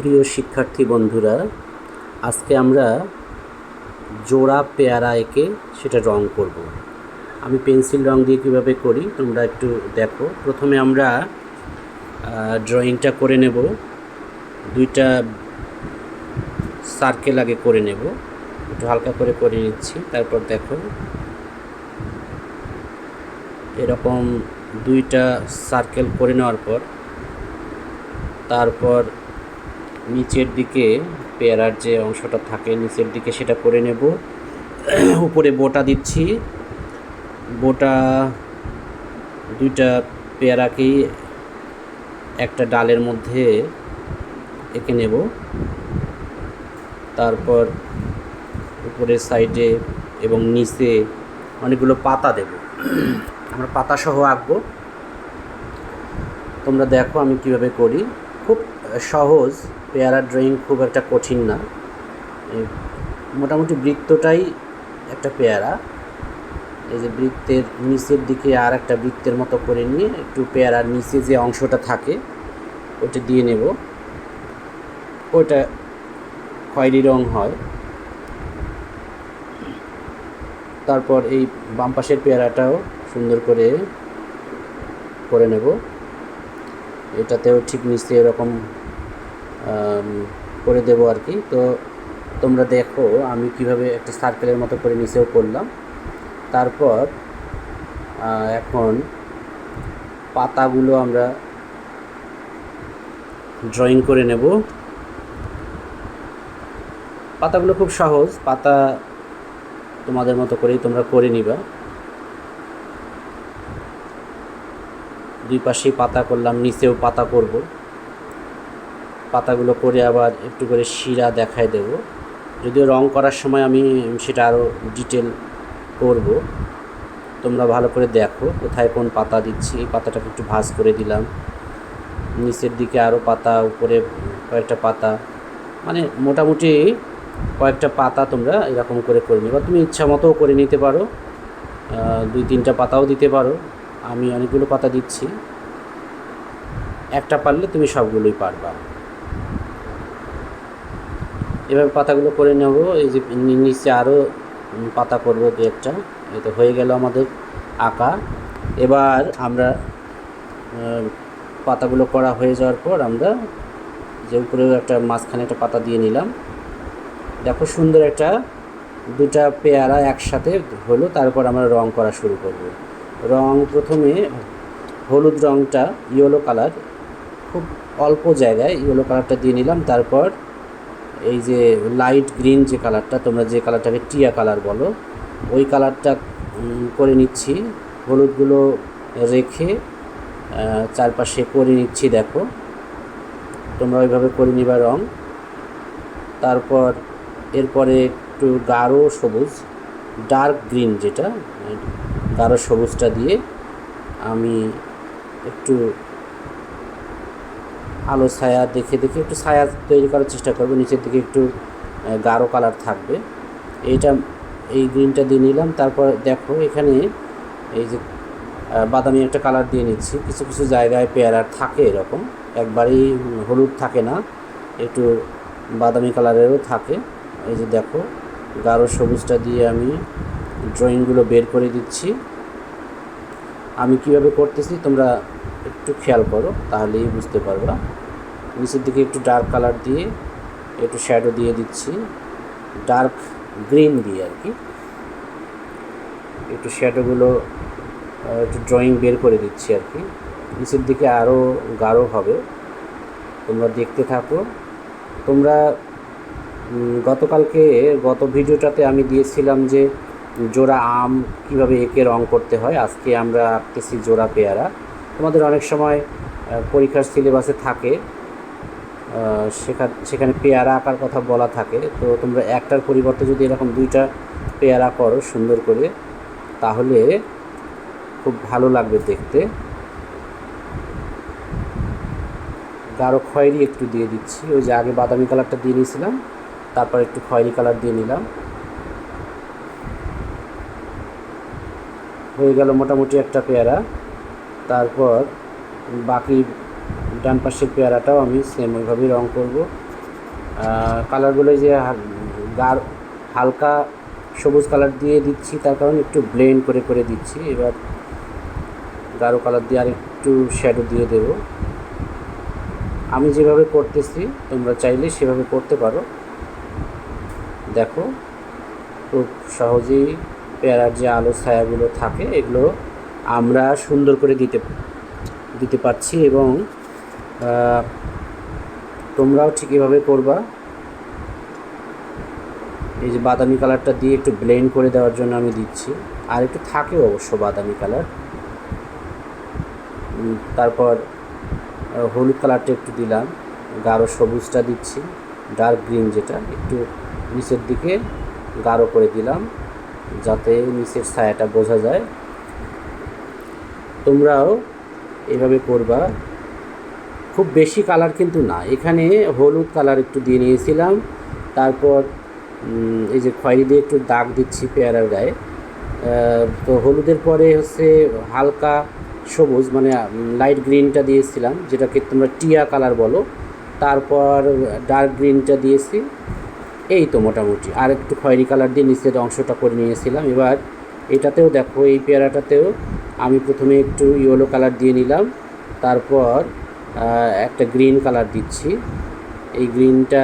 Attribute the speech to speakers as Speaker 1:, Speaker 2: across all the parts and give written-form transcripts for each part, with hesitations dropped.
Speaker 1: প্রিয় শিক্ষার্থী বন্ধুরা, আজকে আমরা জোড়া পেয়ারা এঁকে সেটা রং করব। আমি পেন্সিল রং দিয়ে কীভাবে করি তোমরা একটু দেখো। প্রথমে আমরা ড্রয়িংটা করে নেব, দুইটা সার্কেল আগে করে নেব, একটু হালকা করে করে নিচ্ছি। তারপর দেখো এরকম দুইটা সার্কেল করে নেওয়ার পর তারপর নিচের দিকে পেয়ারার যে অংশটা থাকে নিচের দিকে সেটা করে নেব। উপরে বোটা দিচ্ছি, বোটা দুইটা পেয়ারাকেই একটা ডালের মধ্যে এঁকে নেব। তারপর উপরের সাইডে এবং নিচে অনেকগুলো পাতা দেব, আমরা পাতা সহ আঁকবো। তোমরা দেখো আমি কিভাবে করি, খুব সহজ। পেয়ারা ড্রয়িং খুব একটা কঠিন না, মোটামুটি বৃত্তটাই একটা পেয়ারা। এই যে বৃত্তের নিচের দিকে আর একটা বৃত্তের মতো করে নিয়ে একটু পেয়ারার নিচে যে অংশটা থাকে ওটা দিয়ে নেব, ওটা খয়েরি রং হয়। তারপর এই বাম পাশের পেয়ারাটাও সুন্দর করে করে নেব, এটাতেও ঠিক নিচে এরকম করে দেব আর কি। তো তোমরা দেখো আমি কিভাবে একটা সার্কেলের মতো করে নিচেও করলাম। তারপর এখন পাতাগুলো আমরা ড্রয়িং করে নেব। পাতাগুলো খুব সহজ, পাতা তোমাদের মতো করেই তোমরা করে নিবা। দুই পাশেই পাতা করলাম, নিচেও পাতা করব। পাতাগুলো করে আবার একটু করে শিরা দেখায় দেব, যদিও রং করার সময় আমি সেটা আরও ডিটেল করব। তোমরা ভালো করে দেখো কোথায় কোন পাতা দিচ্ছি। এই পাতাটাকে একটু ভাঁজ করে দিলাম, নিচের দিকে আরও পাতা, উপরে কয়েকটা পাতা, মানে মোটামুটি কয়েকটা পাতা তোমরা এরকম করে নিবা। তুমি ইচ্ছা মতো করে নিতে পারো, দুই তিনটা পাতাও দিতে পারো। আমি অনেকগুলো পাতা দিচ্ছি, একটা পারলে তুমি সবগুলোই পারবা। এভাবে পাতাগুলো করে নেব। এই যে নিচে আরও পাতা করব দু একটা। এই তো হয়ে গেল আমাদের আঁকা। এবার আমরা পাতাগুলো করা হয়ে যাওয়ার পর আমরা যে উপরেও একটা মাঝখানে একটা পাতা দিয়ে নিলাম। দেখো সুন্দর একটা দুটা পেয়ারা একসাথে হলো। তারপর আমরা রং করা শুরু করব। রং প্রথমে হলুদ রংটা, ইয়েলো কালার, খুব অল্প জায়গায় ইয়েলো কালারটা দিয়ে নিলাম। তারপর এই যে লাইট গ্রিন যে কালারটা, তোমরা যে কালারটাকে টিয়া কালার বলো, ওই কালারটা করে নিচ্ছি। হলুদগুলো রেখে চারপাশে করে নিচ্ছি। দেখো তোমরা ওইভাবে করে নিবা রং। তারপর এরপরে একটু গাঢ় সবুজ, ডার্ক গ্রিন যেটা, গাঢ় সবুজটা দিয়ে আমি একটু আলো ছায়া দেখে দেখে একটু ছায়া তৈরি করার চেষ্টা করব। নিচের দিকে একটু গাঢ় কালার থাকবে, এই গ্রিনটা দিয়ে নিলাম। তারপর দেখো এখানে এই যে বাদামি একটা কালার দিয়ে নিচ্ছি। কিছু কিছু জায়গায় পেয়ারা থাকে এরকম, একবারেই হলুদ থাকে না, একটু বাদামি কালারেরও থাকে। এই যে দেখো গাঢ় সবুজটা দিয়ে আমি ড্রয়িংগুলো বের করে দিচ্ছি। আমি কিভাবে করতেছি তোমরা একটু খেয়াল করো, তাহলেই বুঝতে পারবা। নিচের দিকে একটু ডার্ক কালার দিয়ে একটু শ্যাডো দিয়ে দিচ্ছি, ডার্ক গ্রিন দিয়ে আর কি। একটু শ্যাডোগুলো একটু ড্রয়িং বের করে দিচ্ছি আর কি। নিচের দিকে আরও গাঢ় হবে, তোমরা দেখতে থাকো। তোমরা গত ভিডিওটাতে আমি দিয়েছিলাম যে জোড়া আম কিভাবে এঁকে রং করতে হয়। আজকে আমরা আঁকতেছি জোড়া পেয়ারা। তোমাদের অনেক সময় পরীক্ষার সিলেবাসে থাকে, সেখানে পেয়ারা আঁকার কথা বলা থাকে। তো তোমরা একটার পরিবর্তে যদি এরকম দুইটা পেয়ারা করো সুন্দর করে, তাহলে খুব ভালো লাগবে দেখতে। গাঢ় খয়েরি একটু দিয়ে দিচ্ছি, ওই যে আগে বাদামি কালারটা দিয়ে নিয়েছিলাম, তারপর একটু খয়েরি কালার দিয়ে নিলাম। হয়ে গেল মোটামুটি একটা পেয়ারা। তারপর বাকি ডান পাশের পেয়ারাটাও আমি সেম ওইভাবেই রং করব। কালারগুলো যে হালকা সবুজ কালার দিয়ে দিচ্ছি, তার কারণে একটু ব্লেন্ড করে করে দিচ্ছি। এবার গাঢ় কালার দিয়ে আর একটু শ্যাডো দিয়ে দেব। আমি যেভাবে করতেছি তোমরা চাইলে সেভাবে করতে পারো। দেখো খুব সহজেই পেয়ারার যে আলো ছায়াগুলো থাকে এগুলো আমরা সুন্দর করে দিতে পারছি, এবং তোমরাও ঠিক এভাবে করবা। এই যে বাদামি কালারটা দিয়ে একটু ব্লেন্ড করে দেওয়ার জন্য আমি দিচ্ছি, আর একটু থাকে অবশ্য বাদামি কালার। তারপর হলুদ কালারটা একটু দিলাম, গাঢ় সবুজটা দিচ্ছি, ডার্ক গ্রিন যেটা একটু নিচের দিকে গাঢ় করে দিলাম যাতে নিচের ছায়াটা বোঝা যায়। তোমরাও এভাবে করবা। খুব বেশি কালার কিন্তু না, এখানে হলুদ কালার একটু দিয়ে নিয়েছিলাম, তারপর এই যে খয়েরি দিয়ে একটু দাগ দিচ্ছি পেয়ারার গায়ে। তো হলুদের পরে হচ্ছে হালকা সবুজ মানে লাইট গ্রিনটা দিয়েছিলাম, যেটাকে তোমরা টিয়া কালার বলো। তারপর ডার্ক গ্রিনটা দিয়েছি। এই তো মোটামুটি আর একটু খয়েরি কালার দিয়ে নিচের অংশটা করে নিয়েছিলাম। এবার এটাতেও দেখো, এই পেয়ারাটাতেও আমি প্রথমে একটু ইয়েলো কালার দিয়ে নিলাম, তারপর একটা গ্রিন কালার দিচ্ছি। এই গ্রিনটা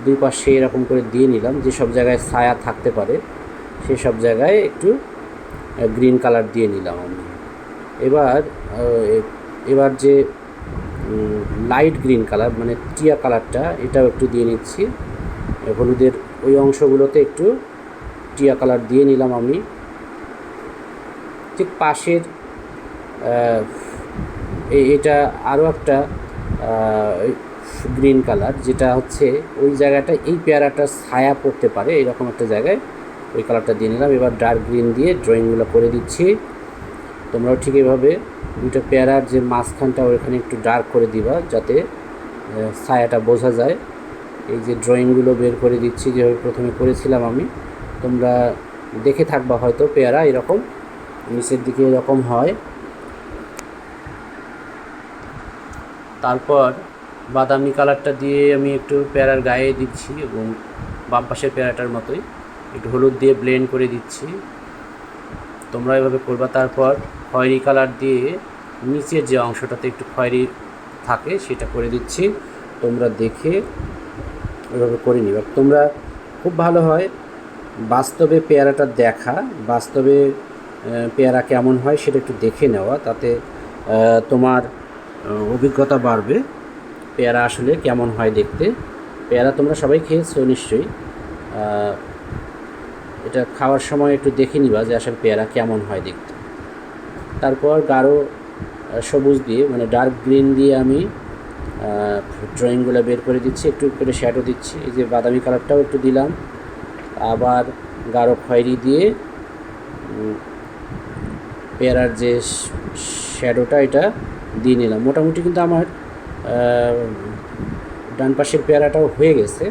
Speaker 1: দুই পাশে এরকম করে দিয়ে নিলাম, যেসব জায়গায় ছায়া থাকতে পারে সেসব জায়গায় একটু গ্রিন কালার দিয়ে নিলাম আমি। এবার যে লাইট গ্রিন কালার মানে টিয়া কালারটা, এটাও একটু দিয়ে নিচ্ছি। হলুদের ওই অংশগুলোতে একটু টিয়া কালার দিয়ে নিলাম আমি। ঠিক পাশের এটা আরও একটা গ্রিন কালার, যেটা হচ্ছে ওই জায়গাটা এই পেয়ারাটা ছায়া পড়তে পারে এরকম একটা জায়গায়, ওই কালারটা দিয়ে নিলাম। এবার ডার্ক গ্রিন দিয়ে ড্রয়িংগুলো করে দিচ্ছি। তোমরাও ঠিক এভাবে দুটো পেয়ারার যে মাঝখানটা ওইখানে একটু ডার্ক করে দিবা যাতে ছায়াটা বোঝা যায়। এই যে ড্রয়িংগুলো বের করে দিচ্ছি যেভাবে প্রথমে করেছিলাম আমি, তোমরা দেখে থাকবা হয়তো পেয়ারা এরকম নিচের দিকে এরকম হয়। তারপর বাদামি কালারটা দিয়ে আমি একটু পেয়ারার গায়ে দিচ্ছি, এবং বাম পাশের পেয়ারাটার মতোই একটু হলুদ দিয়ে ব্লেন্ড করে দিচ্ছি। তোমরা এভাবে করবা। তারপর খয়েরি কালার দিয়ে নিচের যে অংশটাতে একটু খয়েরি থাকে সেটা করে দিচ্ছি। তোমরা দেখে এভাবে করে নিবা। তোমরা খুব ভালো হয় বাস্তবে পেয়ারাটা দেখা, বাস্তবে পেয়ারা কেমন হয় সেটা একটু দেখে নেওয়া, তাতে তোমার অভিজ্ঞতা বাড়বে পেয়ারা আসলে কেমন হয় দেখতে। পেয়ারা তোমরা সবাই খেয়েছো নিশ্চয়ই, এটা খাওয়ার সময় একটু দেখে নিবা যে আসলে পেয়ারা কেমন হয় দেখতে। তারপর গাঢ় সবুজ দিয়ে মানে ডার্ক গ্রিন দিয়ে আমি ড্রয়িংগুলো বের করে দিচ্ছি, একটু করে শ্যাডো দিচ্ছি। এই যে বাদামি কালারটাও একটু দিলাম, আবার গাঢ় খয়েরি দিয়ে পেয়ারার যে শ্যাডোটা এটা দিয়ে নিলাম। মোটামুটি কিন্তু আমার ডান পাশের পেয়ারাটাও হয়ে গেছে।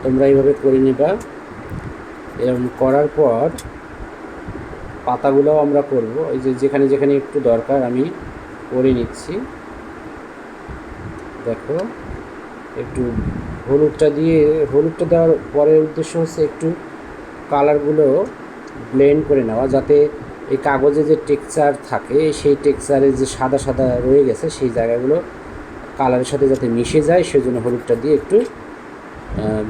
Speaker 1: তোমরা এইভাবে করে নিবা। এরকম করার পর পাতাগুলোও আমরা করব। এই যে যেখানে যেখানে একটু দরকার আমি করে নিচ্ছি। দেখো একটু হলুদটা দেওয়ার পরের উদ্দেশ্য হচ্ছে একটু কালারগুলো ব্লেন্ড করে নেওয়া, যাতে এই কাগজে যে টেক্সচার থাকে সেই টেক্সচারে যে সাদা সাদা রয়ে গেছে সেই জায়গাগুলো কালারের সাথে যাতে মিশে যায়, সেজন্য হলুদটা দিয়ে একটু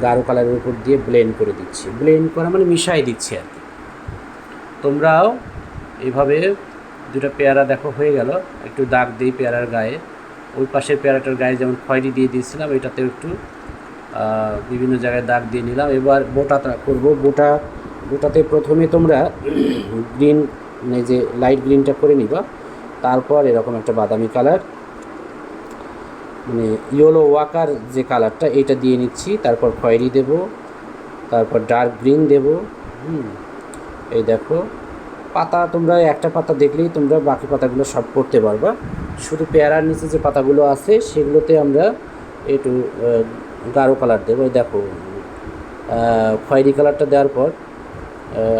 Speaker 1: গাঢ় কালারের উপর দিয়ে ব্লেন্ড করে দিচ্ছি। ব্লেন্ড করা মানে মিশাই দিচ্ছি আর কি। তোমরাও এইভাবে দুটো পেয়ারা দেখো হয়ে গেল। একটু দাগ দিই পেয়ারার গায়ে, ওই পাশের পেয়ারাটার গায়ে যেমন খয়েরি দিয়ে দিয়েছিলাম এটাতেও একটু বিভিন্ন জায়গায় দাগ দিয়ে নিলাম। এবার বোটাটা করব। বোটাতে প্রথমে তোমরা গ্রিন মানে যে লাইট গ্রিনটা করে নিবা, তারপর এরকম একটা বাদামি কালার মানে ইয়েলো ওয়াকার যে কালারটা এটা দিয়ে নিচ্ছি। তারপর খয়েরি দেব, তারপর ডার্ক গ্রিন দেব। এই দেখো পাতা, তোমরা একটা পাতা দেখলেই তোমরা বাকি পাতাগুলো সব করতে পারবা। শুধু পেয়ারার নিচে যে পাতাগুলো আছে সেগুলোতে আমরা একটু গাঢ় কালার দেবো। দেখো খয়েরি কালারটা দেওয়ার পর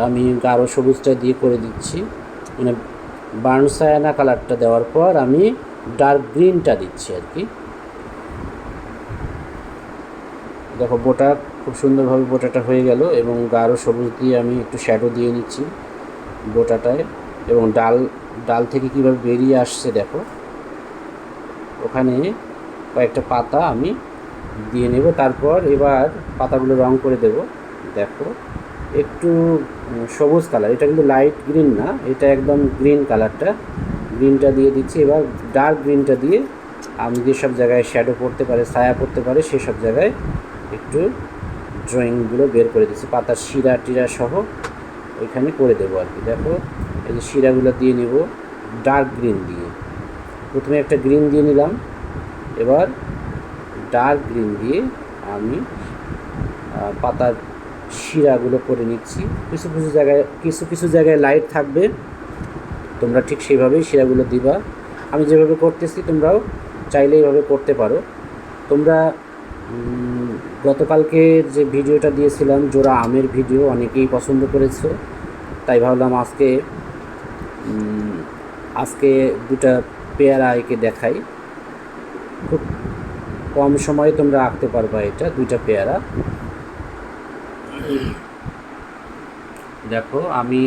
Speaker 1: আমি গাঢ় সবুজটা দিয়ে করে দিচ্ছি, মানে বার্নসায়ানা কালারটা দেওয়ার পর আমি ডার্ক গ্রিনটা দিচ্ছি আর কি। দেখো বোটা খুব সুন্দরভাবে বোটাটা হয়ে গেল, এবং গাঢ় সবুজ দিয়ে আমি একটু শ্যাডো দিয়ে নিচ্ছি বোটাটায়, এবং ডাল ডাল থেকে কীভাবে বেরিয়ে আসছে দেখো। ওখানে কয়েকটা পাতা আমি দিয়ে নেব, তারপর এবার পাতাগুলো রং করে দেব। দেখো একটু সবুজ কালার, এটা কিন্তু লাইট গ্রিন না, এটা একদম গ্রিন কালারটা, গ্রিনটা দিয়ে দিচ্ছি। এবার ডার্ক গ্রিনটা দিয়ে আমি যেসব জায়গায় শ্যাডো পড়তে পারে, ছায়া পড়তে পারে, সেসব জায়গায় একটু ড্রয়িংগুলো বের করে দিচ্ছি, পাতার শিরা টিরা সহ ওইখানে করে দেবো আর কি। দেখো এই যে শিরাগুলো দিয়ে নেব ডার্ক গ্রিন দিয়ে। প্রথমে একটা গ্রিন দিয়ে নিলাম, এবার ডার্ক গ্রিন দিয়ে আমি পাতার শিরাগুলো করে নিচ্ছি। কিছু কিছু জায়গায় লাইট থাকবে, তোমরা ঠিক সেইভাবেই শিরাগুলো দিবা। আমি যেভাবে করতেছি তোমরাও চাইলে এইভাবে করতে পারো। তোমরা গতকালকে যে ভিডিওটা দিয়েছিলাম জোড়া আমের ভিডিও, অনেকেই পছন্দ করেছো, তাই ভাবলাম আজকে দুটা পেয়ারা এঁকে দেখাই। খুব কম সময়ে তোমরা আঁকতে পারবা এটা, দুইটা পেয়ারা। দেখো আমি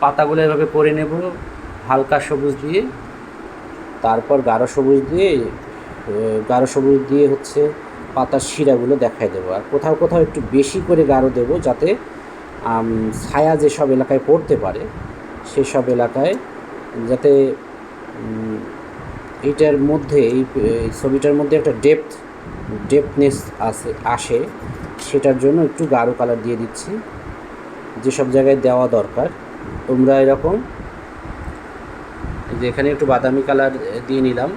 Speaker 1: পাতাগুলো এভাবে করে নেব হালকা সবুজ দিয়ে, তারপর গাঢ় সবুজ দিয়ে হচ্ছে পাতার শিরাগুলো দেখায় দেবো। আর কোথাও কোথাও একটু বেশি করে গাঢ় দেবো, যাতে ছায়া যেসব এলাকায় পড়তে পারে সেসব এলাকায় যাতে এইটার মধ্যে এই ছবিটার মধ্যে একটা ডেপথনেস আসে, সেটার জন্য একটু গাঢ় কালার দিয়ে দিচ্ছি যেসব জায়গায় দেওয়া দরকার। তোমরা এরকম যে এখানে একটু বাদামি কালার দিয়ে নিলাম,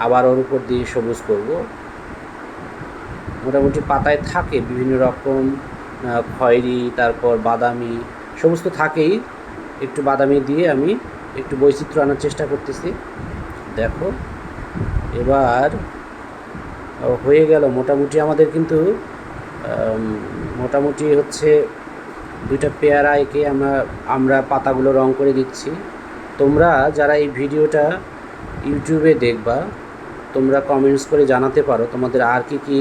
Speaker 1: আবার ওর উপর দিয়ে সবুজ করব। মোটামুটি পাতায় থাকে বিভিন্ন রকম খয়েরি, তারপর বাদামি, সবুজ তো থাকেই, একটু বাদামি দিয়ে আমি একটু বৈচিত্র্য আনার চেষ্টা করতেছি। দেখো এবার হয়ে গেল মোটামুটি আমাদের, কিন্তু মোটামুটি হচ্ছে দুইটা পেয়ারা এঁকে আমরা পাতাগুলো রং করে দিচ্ছি। তোমরা যারা এই ভিডিওটা ইউটিউবে দেখবা, তোমরা কমেন্টস করে জানাতে পারো তোমাদের আর কি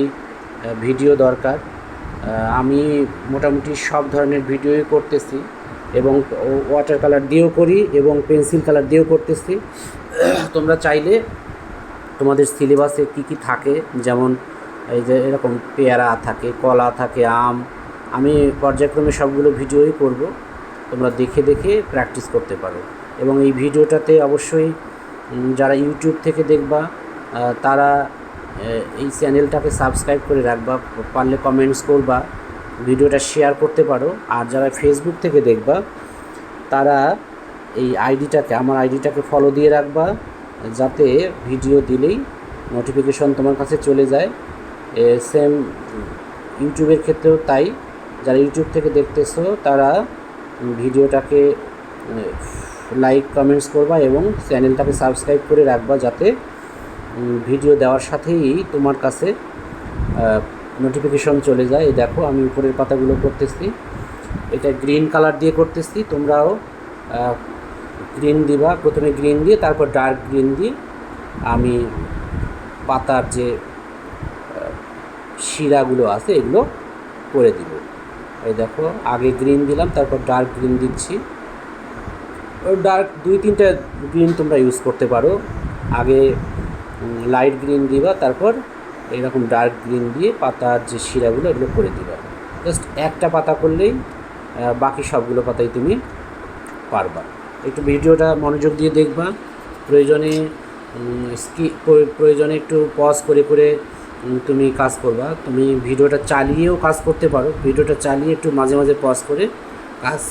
Speaker 1: ভিডিও দরকার। আমি মোটামুটি সব ধরনের ভিডিওই করতেছি, এবং ওয়াটার কালার দিয়েও করি এবং পেন্সিল কালার দিয়েও করতেছি। তোমরা চাইলে তোমাদের সিলেবাসে কি থাকে, যেমন এই যে এরকম পেয়ারা থাকে, কলা থাকে, আম, আমি পর্যায়ক্রমে সবগুলো ভিডিওই করব, তোমরা দেখে দেখে প্র্যাকটিস করতে পারো। এবং এই ভিডিওটাতে অবশ্যই যারা ইউটিউব থেকে দেখবা তারা এই চ্যানেলটাকে সাবস্ক্রাইব করে রাখবা, পারলে কমেন্টস করবা, ভিডিওটা শেয়ার করতে পারো। আর যারা ফেসবুক থেকে দেখবা তারা এই আমার আইডিটাকে ফলো দিয়ে রাখবা, যাতে ভিডিও দিলেই নোটিফিকেশন তোমার কাছে চলে যায়। সেম ইউটিউবের ক্ষেত্রেও তাই, যারা ইউটিউব থেকে দেখতেছো তারা ভিডিওটাকে লাইক কমেন্টস করবা এবং চ্যানেলটাকে সাবস্ক্রাইব করে রাখবা, যাতে ভিডিও দেওয়ার সাথেই তোমার কাছে নোটিফিকেশন চলে যায়। এই দেখো আমি উপরের পাতাগুলো করতেছি, এটা গ্রিন কালার দিয়ে করতেছি, তোমরাও গ্রিন দিবা, প্রথমে গ্রিন দিয়ে তারপর ডার্ক গ্রিন দিয়ে আমি পাতার যে শিরাগুলো আছে এগুলো করে দিব। এই দেখো আগে গ্রিন দিলাম, তারপর ডার্ক গ্রিন দিচ্ছি। ডার্ক 2-3টা গ্রিন তোমরা ইউজ করতে পারো, আগে লাইট গ্রিন দিবা, তারপর এইরকম ডার্ক গ্রিন দিয়ে পাতার যে শিরাগুলো এগুলো করে দিবা। জাস্ট একটা পাতা করলেই বাকি সবগুলো পাতাই তুমি পারবা। একটু ভিডিওটা মনোযোগ দিয়ে দেখবা, প্রয়োজনে একটু পজ করে করে তুমি কাজ করবা। তুমি ভিডিওটা চালিয়েও কাজ করতে পারো, ভিডিওটা চালিয়ে একটু মাঝে মাঝে পজ করে কাজ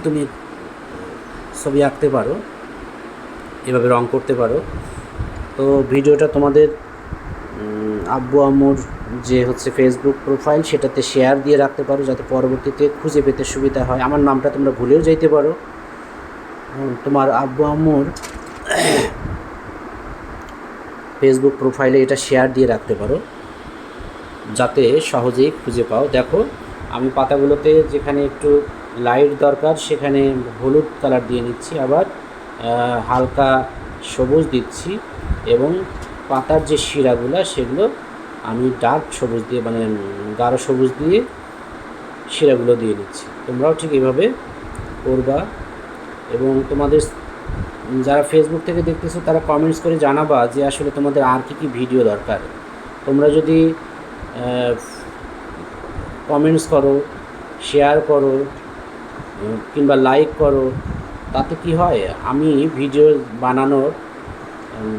Speaker 1: তুমি ছবি আঁকতে পারো, এভাবে রং করতে পারো। তো ভিডিওটা তোমাদের আব্বু আম্মুর যে হচ্ছে ফেসবুক প্রোফাইল সেটাতে শেয়ার দিয়ে রাখতে পারো, যাতে পরবর্তীতে খুঁজে পেতে সুবিধা হয়। আমার নামটা তোমরা ভুলেও যাইতে পারো, তোমার আব্বু আম্মুর ফেসবুক প্রোফাইলে এটা শেয়ার দিয়ে রাখতে পারো, যাতে সহজেই খুঁজে পাও। দেখো আমি পাতাগুলোতে যেখানে একটু লাইট দরকার সেখানে হলুদ কালার দিয়ে নিচ্ছি, আবার হালকা সবুজ দিচ্ছি, এবং পাতার যে শিরাগুলো সেগুলো আমি ডার্ক সবুজ দিয়ে মানে গাঢ় সবুজ দিয়ে শিরাগুলো দিয়ে নিচ্ছি। তোমরাও ঠিক এইভাবে করবা। এবং তোমাদের যারা ফেসবুক থেকে দেখতেছো তারা কমেন্টস করে জানাবা যে আসলে তোমাদের আর কী কী ভিডিও দরকার। তোমরা যদি কমেন্টস করো, শেয়ার করো কিংবা লাইক করো, তাতে কি হয়, আমি ভিডিও বানানোর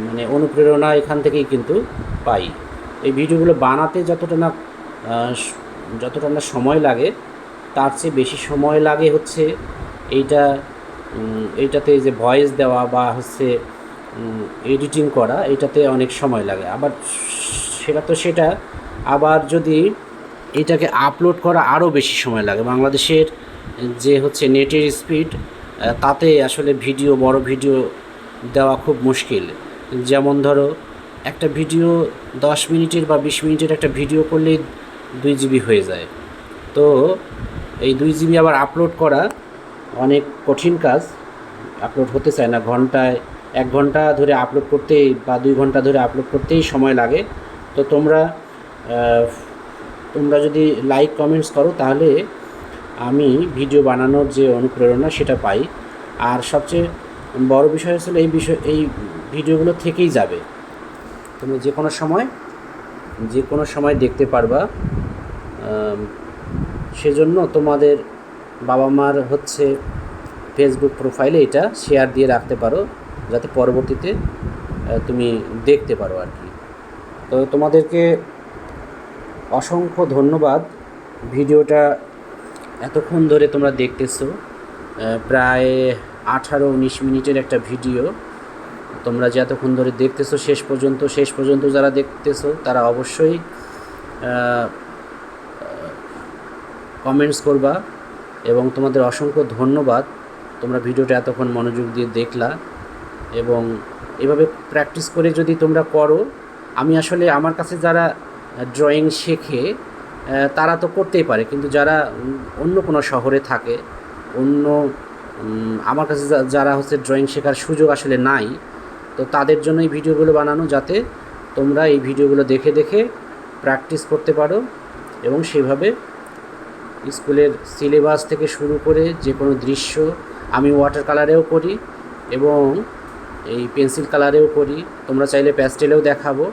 Speaker 1: মানে অনুপ্রেরণা এখান থেকেই কিন্তু পাই। এই ভিডিওগুলো বানাতে যতটা না সময় লাগে, তার চেয়ে বেশি সময় লাগে হচ্ছে এইটাতে যে ভয়েস দেওয়া বা হচ্ছে এডিটিং করা, এটাতে অনেক সময় লাগে। আবার সেটা আবার যদি এটাকে আপলোড করা আরও বেশি সময় লাগে। বাংলাদেশের যে হচ্ছে নেটের স্পিড, তাতে আসলে বড় ভিডিও দেওয়া খুব মুশকিল। যেমন ধরো একটা ভিডিও 10 মিনিটের বা 20 মিনিটের একটা ভিডিও করলেই 2 জিবি হয়ে যায়। তো এই 2 জিবি আবার আপলোড করা অনেক কঠিন কাজ। আপলোড হতে চায় না, ঘন্টায় 1 ঘন্টা ধরে আপলোড করতেই বা 2 ঘন্টা ধরে আপলোড করতেই সময় লাগে। তো তোমরা যদি লাইক কমেন্টস করো, তাহলে আমি ভিডিও বানানোর যে অনুপ্রেরণা সেটা পাই। আর সবচেয়ে বড় বিষয় হচ্ছে এই ভিডিওগুলো থেকেই যাবে, তুমি যে কোনো সময় দেখতে পারবা। সেজন্য তোমাদের বাবা মার হচ্ছে ফেসবুক প্রোফাইলে এটা শেয়ার দিয়ে রাখতে পারো, যাতে পরবর্তীতে তুমি দেখতে পারো আর কি। তো তোমাদেরকে অসংখ্য ধন্যবাদ। ভিডিওটা এতক্ষণ ধরে তোমরা দেখতেছো, প্রায় 18-19 মিনিটের একটা ভিডিও তোমরা যে এতক্ষণ ধরে দেখতেছো শেষ পর্যন্ত যারা দেখতেছো তারা অবশ্যই কমেন্টস করবা। এবং তোমাদের অসংখ্য ধন্যবাদ, তোমরা ভিডিওটা এতক্ষণ মনোযোগ দিয়ে দেখলা। এবং এভাবে প্র্যাকটিস করে যদি তোমরা করো, আমি আসলে আমার কাছে যারা ড্রয়িং শেখে তারা তো করতেই পারে, কিন্তু যারা অন্য কোনো শহরে থাকে, আমার কাছে যারা হচ্ছে ড্রয়িং শেখার সুযোগ আসলে নাই, তো তাদের জন্য এই ভিডিওগুলো বানানো, যাতে তোমরা এই ভিডিওগুলো দেখে দেখে প্র্যাকটিস করতে পারো এবং সেভাবে স্কুলের সিলেবাস থেকে শুরু করে যে কোনো দৃশ্য, আমি ওয়াটার কালারেও করি এবং এই পেন্সিল কালারেও করি, তোমরা চাইলে প্যাস্টেলেও দেখাবো।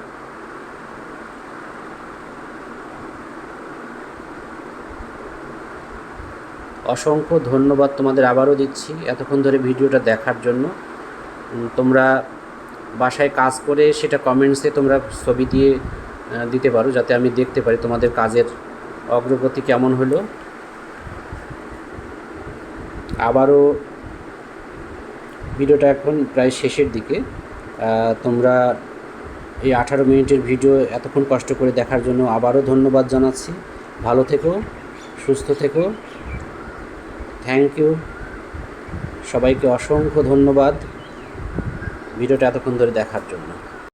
Speaker 1: অসংখ্য ধন্যবাদ তোমাদের আবারও দিচ্ছি এতক্ষণ ধরে ভিডিওটা দেখার জন্য। তোমরা বাসায় কাজ করে সেটা কমেন্টসে তোমরা ছবি দিয়ে দিতে পারো, যাতে আমি দেখতে পারি তোমাদের কাজের অগ্রগতি কেমন হলো। আবারও ভিডিওটা এখন প্রায় শেষের দিকে। তোমরা এই 18 মিনিটের ভিডিও এতক্ষণ কষ্ট করে দেখার জন্য আবারও ধন্যবাদ জানাচ্ছি। ভালো থেকো, সুস্থ থেকো। থ্যাংক ইউ, সবাইকে অসংখ্য ধন্যবাদ ভিডিওটা এতক্ষণ ধরে দেখার জন্য।